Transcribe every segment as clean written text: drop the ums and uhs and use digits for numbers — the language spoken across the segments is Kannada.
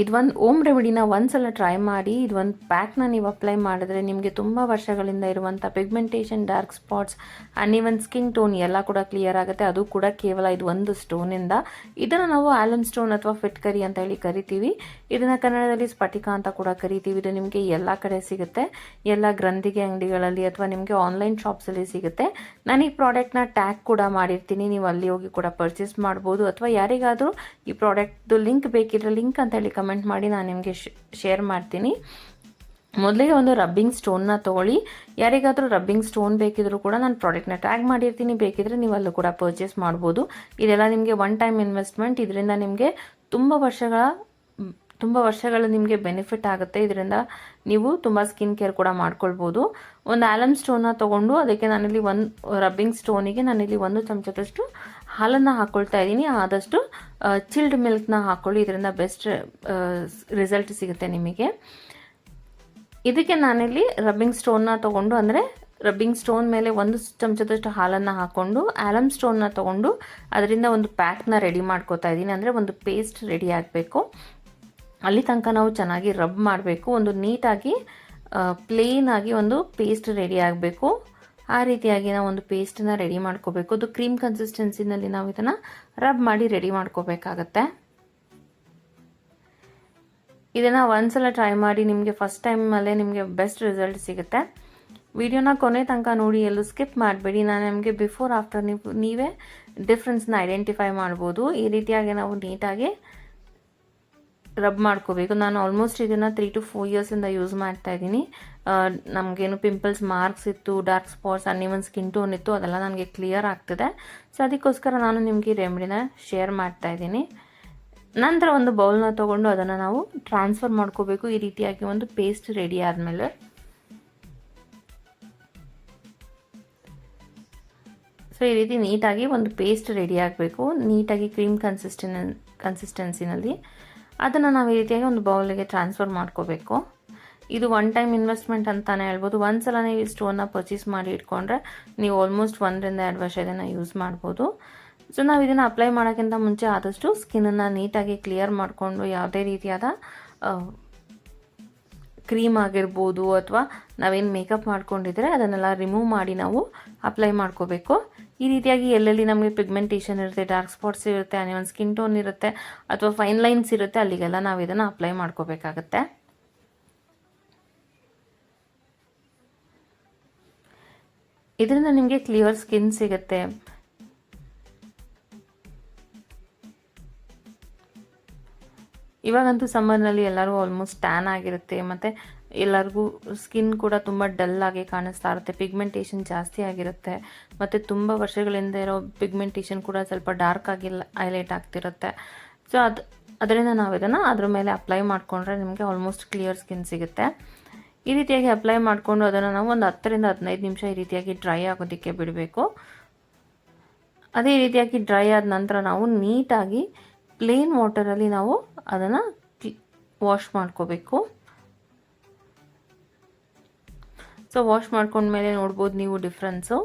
ಇದೊಂದು ಓಮ್ ರೆಮಿಡಿನ ಒಂದ್ಸಲ ಟ್ರೈ ಮಾಡಿ. ಇದೊಂದು ಪ್ಯಾಕ್ನ ನೀವು ಅಪ್ಲೈ ಮಾಡಿದ್ರೆ ನಿಮಗೆ ತುಂಬ ವರ್ಷಗಳಿಂದ ಇರುವಂಥ pigmentation, dark spots, uneven skin tone ಎಲ್ಲ ಕೂಡ ಕ್ಲಿಯರ್ ಆಗುತ್ತೆ. ಅದು ಕೂಡ ಕೇವಲ ಇದು ಒಂದು ಸ್ಟೋನಿಂದ. ಇದನ್ನು ನಾವು ಆಲಮ್ ಸ್ಟೋನ್ ಅಥವಾ ಫಿಟ್ಕರಿ ಅಂತ ಹೇಳಿ ಕರಿತೀವಿ. ಇದನ್ನು ಕನ್ನಡದಲ್ಲಿ ಸ್ಫಟಿಕ ಅಂತ ಕೂಡ ಕರಿತೀವಿ. ಇದು ನಿಮಗೆ ಎಲ್ಲ ಕಡೆ ಸಿಗುತ್ತೆ, ಎಲ್ಲ ಗ್ರಂಥಿಗೆ ಅಂಗಡಿಗಳಲ್ಲಿ ಅಥವಾ ನಿಮಗೆ ಆನ್ಲೈನ್ ಶಾಪ್ಸಲ್ಲಿ ಸಿಗುತ್ತೆ. ನಾನು ಈ ಪ್ರಾಡಕ್ಟ್ನ ಟ್ಯಾಗ್ ಕೂಡ ಮಾಡಿರ್ತೀನಿ, ನೀವು ಅಲ್ಲಿ ಹೋಗಿ ಕೂಡ ಪರ್ಚೇಸ್ ಮಾಡ್ಬೋದು. ಅಥವಾ ಯಾರಿಗಾದರೂ ಈ ಪ್ರಾಡಕ್ಟ್ದು ಲಿಂಕ್ ಬೇಕಿದ್ರೆ ಲಿಂಕ್ ಅಂತ ಹೇಳಿ ಕಮೆಂಟ್ ಮಾಡಿ, ನಾನು ನಿಮಗೆ ಶೇರ್ ಮಾಡ್ತೀನಿ. ಮೊದಲಿಗೆ ಒಂದು ರಬ್ಬಿಂಗ್ ಸ್ಟೋನ್ನ ತೊಗೊಳ್ಳಿ. ಯಾರಿಗಾದರೂ ರಬ್ಬಿಂಗ್ ಸ್ಟೋನ್ ಬೇಕಿದ್ರೂ ಕೂಡ ನಾನು ಪ್ರಾಡಕ್ಟ್ನ ಟ್ಯಾಗ್ ಮಾಡಿರ್ತೀನಿ, ಬೇಕಿದ್ರೆ ನೀವು ಅಲ್ಲೂ ಕೂಡ ಪರ್ಚೇಸ್ ಮಾಡ್ಬೋದು. ಇದೆಲ್ಲ ನಿಮಗೆ ಒನ್ ಟೈಮ್ ಇನ್ವೆಸ್ಟ್ಮೆಂಟ್. ಇದರಿಂದ ನಿಮಗೆ ತುಂಬ ವರ್ಷಗಳ ನಿಮಗೆ ಬೆನಿಫಿಟ್ ಆಗುತ್ತೆ. ಇದರಿಂದ ನೀವು ತುಂಬ ಸ್ಕಿನ್ ಕೇರ್ ಕೂಡ ಮಾಡ್ಕೊಳ್ಬೋದು. ಒಂದು ಆಲಮ್ ಸ್ಟೋನ್ನ ತೊಗೊಂಡು ಅದಕ್ಕೆ ನಾನಿಲ್ಲಿ ರಬ್ಬಿಂಗ್ ಸ್ಟೋನಿಗೆ ನಾನಿಲ್ಲಿ 1 ಚಮಚದಷ್ಟು ಹಾಲನ್ನು ಹಾಕ್ಕೊಳ್ತಾ ಇದ್ದೀನಿ. ಆದಷ್ಟು ಚಿಲ್ಡ್ ಮಿಲ್ಕ್ನ ಹಾಕ್ಕೊಳ್ಳಿ, ಇದರಿಂದ ಬೆಸ್ಟ್ ರಿಸಲ್ಟ್ ಸಿಗುತ್ತೆ ನಿಮಗೆ. ಇದಕ್ಕೆ ನಾನಿಲ್ಲಿ ರಬ್ಬಿಂಗ್ ಸ್ಟೋನ್ನ ತೊಗೊಂಡು, ಅಂದರೆ ರಬ್ಬಿಂಗ್ ಸ್ಟೋನ್ ಮೇಲೆ 1 ಚಮಚದಷ್ಟು ಹಾಲನ್ನು ಹಾಕ್ಕೊಂಡು ಆಲಮ್ ಸ್ಟೋನ್ನ ತೊಗೊಂಡು ಅದರಿಂದ ಒಂದು ಪ್ಯಾಕ್ನ ರೆಡಿ ಮಾಡ್ಕೋತಾ ಇದ್ದೀನಿ. ಅಂದರೆ ಒಂದು ಪೇಸ್ಟ್ ರೆಡಿ ಆಗಬೇಕು. ಅಲ್ಲಿ ತನಕ ನಾವು ಚೆನ್ನಾಗಿ ರಬ್ ಮಾಡಬೇಕು. ಒಂದು ನೀಟಾಗಿ ಪ್ಲೇನ್ ಆಗಿ ಒಂದು ಪೇಸ್ಟ್ ರೆಡಿ ಆಗಬೇಕು. ಆ ರೀತಿಯಾಗಿ ನಾವು ಒಂದು ಪೇಸ್ಟನ್ನ ರೆಡಿ ಮಾಡ್ಕೋಬೇಕು. ಅದು ಕ್ರೀಮ್ ಕನ್ಸಿಸ್ಟೆನ್ಸಿನಲ್ಲಿ ನಾವು ಇದನ್ನು ರಬ್ ಮಾಡಿ ರೆಡಿ ಮಾಡ್ಕೋಬೇಕಾಗತ್ತೆ. ಇದನ್ನು ಒಂದ್ಸಲ ಟ್ರೈ ಮಾಡಿ, ನಿಮಗೆ ಫಸ್ಟ್ ಟೈಮಲ್ಲೇ ನಿಮಗೆ ಬೆಸ್ಟ್ ರಿಸಲ್ಟ್ ಸಿಗುತ್ತೆ. ವಿಡಿಯೋನ ಕೊನೆ ತನಕ ನೋಡಿ, ಎಲ್ಲೂ ಸ್ಕಿಪ್ ಮಾಡಬೇಡಿ. ನಾನು ನಿಮಗೆ ಬಿಫೋರ್ ಆಫ್ಟರ್ ನೀವೇ ಡಿಫ್ರೆನ್ಸ್ನ ಐಡೆಂಟಿಫೈ ಮಾಡ್ಬೋದು. ಈ ರೀತಿಯಾಗಿ ನಾವು ನೀಟಾಗಿ ರಬ್ ಮಾಡ್ಕೋಬೇಕು. ನಾನು ಆಲ್ಮೋಸ್ಟ್ ಇದನ್ನು 3 to 4 ಇಯರ್ಸಿಂದ ಯೂಸ್ ಮಾಡ್ತಾ ಇದ್ದೀನಿ. ನಮಗೇನು ಪಿಂಪಲ್ಸ್, ಮಾರ್ಕ್ಸ್ ಇತ್ತು, dark spots, uneven skin tone ಇತ್ತು, ಅದೆಲ್ಲ ನನಗೆ ಕ್ಲಿಯರ್ ಆಗ್ತಿದೆ. ಸೊ ಅದಕ್ಕೋಸ್ಕರ ನಾನು ನಿಮಗೆ ಈ ರೆಮಿಡಿನ ಶೇರ್ ಮಾಡ್ತಾ ಇದ್ದೀನಿ. ನಂತರ ಒಂದು ಬೌಲ್ನ ತೊಗೊಂಡು ಅದನ್ನು ನಾವು ಟ್ರಾನ್ಸ್ಫರ್ ಮಾಡ್ಕೋಬೇಕು. ಈ ರೀತಿಯಾಗಿ ಒಂದು ಪೇಸ್ಟ್ ರೆಡಿ ಆದಮೇಲೆ ಸೊ ಈ ರೀತಿ ನೀಟಾಗಿ ಒಂದು ಪೇಸ್ಟ್ ರೆಡಿ ಆಗಬೇಕು. ನೀಟಾಗಿ ಕ್ರೀಮ್ ಕನ್ಸಿಸ್ಟೆನ್ಸಿನಲ್ಲಿ ಅದನ್ನು ನಾವು ಈ ರೀತಿಯಾಗಿ ಒಂದು ಬೌಲಿಗೆ ಟ್ರಾನ್ಸ್ಫರ್ ಮಾಡ್ಕೋಬೇಕು. ಇದು ಒನ್ ಟೈಮ್ ಇನ್ವೆಸ್ಟ್ಮೆಂಟ್ ಅಂತಲೇ ಹೇಳ್ಬೋದು. ಒಂದ್ಸಲ ನೀವು ಈ ಸ್ಟೋನ್ನ ಪರ್ಚೇಸ್ ಮಾಡಿ ಇಟ್ಕೊಂಡ್ರೆ ನೀವು ಆಲ್ಮೋಸ್ಟ್ 1 ರಿಂದ 2 ವರ್ಷ ಇದನ್ನು ಯೂಸ್ ಮಾಡ್ಬೋದು. ಸೊ ನಾವು ಇದನ್ನು ಅಪ್ಲೈ ಮಾಡೋಕ್ಕಿಂತ ಮುಂಚೆ ಆದಷ್ಟು ಸ್ಕಿನ್ನನ್ನು ನೀಟಾಗಿ ಕ್ಲಿಯರ್ ಮಾಡಿಕೊಂಡು, ಯಾವುದೇ ರೀತಿಯಾದ ಕ್ರೀಮ್ ಆಗಿರ್ಬೋದು ಅಥವಾ ನಾವೇನು ಮೇಕಪ್ ಮಾಡ್ಕೊಂಡಿದ್ರೆ ಅದನ್ನೆಲ್ಲ ರಿಮೂವ್ ಮಾಡಿ ನಾವು ಅಪ್ಲೈ ಮಾಡ್ಕೋಬೇಕು. ಈ ರೀತಿಯಾಗಿ ಎಲ್ಲೆಲ್ಲಿ ನಮಗೆ ಪಿಗ್ಮೆಂಟೇಷನ್ ಇರುತ್ತೆ, ಡಾರ್ಕ್ ಸ್ಪಾಟ್ಸ್ ಇರುತ್ತೆ, ಅನ್ಇವನ್ ಸ್ಕಿನ್ ಟೋನ್ ಇರುತ್ತೆ ಅಥವಾ ಫೈನ್ ಲೈನ್ಸ್ ಇರುತ್ತೆ, ಅಲ್ಲಿಗೆಲ್ಲ ನಾವು ಇದನ್ನು ಅಪ್ಲೈ ಮಾಡ್ಕೋಬೇಕಾಗತ್ತೆ. ಇದರಿಂದ ನಿಮಗೆ ಕ್ಲಿಯರ್ ಸ್ಕಿನ್ ಸಿಗುತ್ತೆ. ಇವಾಗಂತೂ ಸಮ್ಮರ್ನಲ್ಲಿ ಎಲ್ಲರೂ ಆಲ್ಮೋಸ್ಟ್ ಟ್ಯಾನ್ ಆಗಿರುತ್ತೆ, ಮತ್ತು ಎಲ್ಲರಿಗೂ ಸ್ಕಿನ್ ಕೂಡ ತುಂಬ ಡಲ್ ಆಗಿ ಕಾಣಿಸ್ತಾ ಇರುತ್ತೆ, ಪಿಗ್ಮೆಂಟೇಷನ್ ಜಾಸ್ತಿ ಆಗಿರುತ್ತೆ, ಮತ್ತು ತುಂಬ ವರ್ಷಗಳಿಂದ ಇರೋ ಪಿಗ್ಮೆಂಟೇಷನ್ ಕೂಡ ಸ್ವಲ್ಪ ಡಾರ್ಕ್ ಆಗಿ ಹೈಲೈಟ್ ಆಗ್ತಿರುತ್ತೆ. ಸೊ ಅದರಿಂದ ನಾವು ಇದನ್ನು ಅದ್ರ ಮೇಲೆ ಅಪ್ಲೈ ಮಾಡಿಕೊಂಡ್ರೆ ನಿಮಗೆ ಆಲ್ಮೋಸ್ಟ್ ಕ್ಲಿಯರ್ ಸ್ಕಿನ್ ಸಿಗುತ್ತೆ. ಈ ರೀತಿಯಾಗಿ ಅಪ್ಲೈ ಮಾಡಿಕೊಂಡು ಅದನ್ನು ನಾವು ಒಂದು 10 ರಿಂದ 15 ನಿಮಿಷ ಈ ರೀತಿಯಾಗಿ ಡ್ರೈ ಆಗೋದಕ್ಕೆ ಬಿಡಬೇಕು. ಅದೇ ರೀತಿಯಾಗಿ ಡ್ರೈ ಆದ ನಂತರ ನಾವು ನೀಟಾಗಿ ಪ್ಲೇನ್ ವಾಟರಲ್ಲಿ ನಾವು ಅದನ್ನು ವಾಶ್ ಮಾಡ್ಕೋಬೇಕು. ಸೊ ವಾಶ್ ಮಾಡ್ಕೊಂಡ್ಮೇಲೆ ನೋಡ್ಬೋದು ನೀವು ಡಿಫ್ರೆನ್ಸು.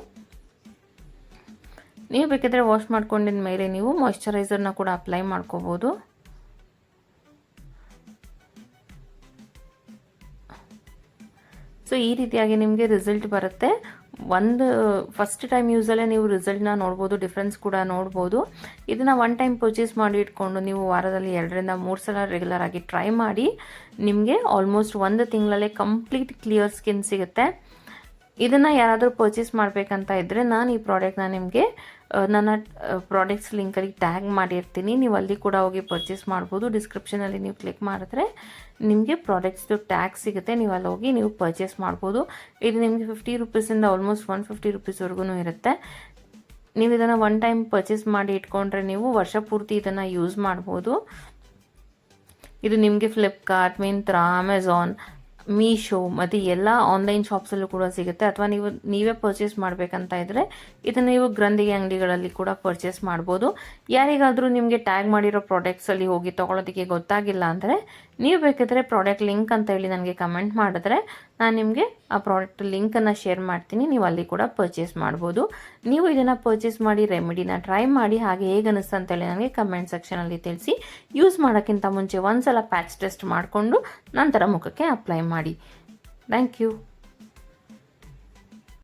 ನೀವು ಬೇಕಿದ್ರೆ ವಾಶ್ ಮಾಡ್ಕೊಂಡಿದ ಮೇಲೆ ನೀವು ಮಾಯ್ಶ್ಚರೈಸರ್ನ ಕೂಡ ಅಪ್ಲೈ ಮಾಡ್ಕೋಬೋದು. ಸೊ ಈ ರೀತಿಯಾಗಿ ನಿಮಗೆ ರಿಸಲ್ಟ್ ಬರುತ್ತೆ. ಫಸ್ಟ್ ಟೈಮ್ ಯೂಸಲ್ಲೇ ನೀವು ರಿಸಲ್ಟ್ನ ನೋಡ್ಬೋದು, ಡಿಫ್ರೆನ್ಸ್ ಕೂಡ ನೋಡ್ಬೋದು. ಇದನ್ನು ಒನ್ ಟೈಮ್ ಪರ್ಚೇಸ್ ಮಾಡಿ ಇಟ್ಕೊಂಡು ನೀವು ವಾರದಲ್ಲಿ 2 ರಿಂದ 3 ಸಲ ರೆಗ್ಯುಲರ್ ಆಗಿ ಟ್ರೈ ಮಾಡಿ, ನಿಮಗೆ ಆಲ್ಮೋಸ್ಟ್ 1 ತಿಂಗಳಲ್ಲೇ ಕಂಪ್ಲೀಟ್ ಕ್ಲಿಯರ್ ಸ್ಕಿನ್ ಸಿಗುತ್ತೆ. ಇದನ್ನು ಯಾರಾದರೂ ಪರ್ಚೇಸ್ ಮಾಡಬೇಕಂತ ಇದ್ದರೆ ನಾನು ಈ ಪ್ರಾಡಕ್ಟ್ನ ನಿಮಗೆ ನನ್ನ ಪ್ರಾಡಕ್ಟ್ಸ್ ಲಿಂಕಲ್ಲಿ ಟ್ಯಾಗ್ ಮಾಡಿರ್ತೀನಿ, ನೀವು ಅಲ್ಲಿ ಕೂಡ ಹೋಗಿ ಪರ್ಚೇಸ್ ಮಾಡ್ಬೋದು. ಡಿಸ್ಕ್ರಿಪ್ಷನಲ್ಲಿ ನೀವು ಕ್ಲಿಕ್ ಮಾಡಿದ್ರೆ ನಿಮಗೆ ಪ್ರಾಡಕ್ಟ್ಸ್ದು ಟ್ಯಾಗ್ ಸಿಗುತ್ತೆ, ನೀವು ಅಲ್ಲಿ ಹೋಗಿ ನೀವು ಪರ್ಚೇಸ್ ಮಾಡ್ಬೋದು. ಇದು ನಿಮಗೆ 50 ರೂಪೀಸಿಂದ ಆಲ್ಮೋಸ್ಟ್ 150 ರೂಪೀಸ್ವರೆಗೂ ಇರುತ್ತೆ. ನೀವು ಇದನ್ನು ಒನ್ ಟೈಮ್ ಪರ್ಚೇಸ್ ಮಾಡಿ ಇಟ್ಕೊಂಡ್ರೆ ನೀವು ವರ್ಷ ಪೂರ್ತಿ ಇದನ್ನು ಯೂಸ್ ಮಾಡ್ಬೋದು. ಇದು ನಿಮಗೆ ಫ್ಲಿಪ್ಕಾರ್ಟ್, ಮಿಂತ್ರಾ, ಅಮೆಝಾನ್, ಮೀಶೋ ಮತ್ತು ಎಲ್ಲ ಆನ್ಲೈನ್ ಶಾಪ್ಸಲ್ಲೂ ಕೂಡ ಸಿಗುತ್ತೆ. ಅಥವಾ ನೀವೇ ಪರ್ಚೇಸ್ ಮಾಡಬೇಕಂತ ಇದ್ದರೆ ಇದನ್ನು ನೀವು ಗ್ರಂಥಿಗೆ ಅಂಗಡಿಗಳಲ್ಲಿ ಕೂಡ ಪರ್ಚೇಸ್ ಮಾಡ್ಬೋದು. ಯಾರಿಗಾದರೂ ನಿಮಗೆ ಟ್ಯಾಗ್ ಮಾಡಿರೋ ಪ್ರಾಡಕ್ಟ್ಸಲ್ಲಿ ಹೋಗಿ ತೊಗೊಳೋದಕ್ಕೆ ಗೊತ್ತಾಗಿಲ್ಲ ಅಂದರೆ ನೀವು ಬೇಕಿದ್ರೆ ಪ್ರಾಡಕ್ಟ್ ಲಿಂಕ್ ಅಂತ ಹೇಳಿ ನನಗೆ ಕಮೆಂಟ್ ಮಾಡಿದ್ರೆ ನಾನು ನಿಮಗೆ ಆ ಪ್ರಾಡಕ್ಟ್ ಲಿಂಕನ್ನು ಶೇರ್ ಮಾಡ್ತೀನಿ, ನೀವು ಅಲ್ಲಿ ಕೂಡ ಪರ್ಚೇಸ್ ಮಾಡ್ಬೋದು. ನೀವು ಇದನ್ನು ಪರ್ಚೇಸ್ ಮಾಡಿ ರೆಮಿಡಿನ ಟ್ರೈ ಮಾಡಿ, ಹಾಗೆ ಹೇಗೆ ಅನಿಸ್ತು ಅಂತೇಳಿ ನನಗೆ ಕಮೆಂಟ್ ಸೆಕ್ಷನಲ್ಲಿ ತಿಳಿಸಿ. ಯೂಸ್ ಮಾಡೋಕ್ಕಿಂತ ಮುಂಚೆ ಒಂದ್ಸಲ ಪ್ಯಾಚ್ ಟೆಸ್ಟ್ ಮಾಡಿಕೊಂಡು ನಂತರ ಮುಖಕ್ಕೆ ಅಪ್ಲೈ ಮಾಡಿ. Thank you.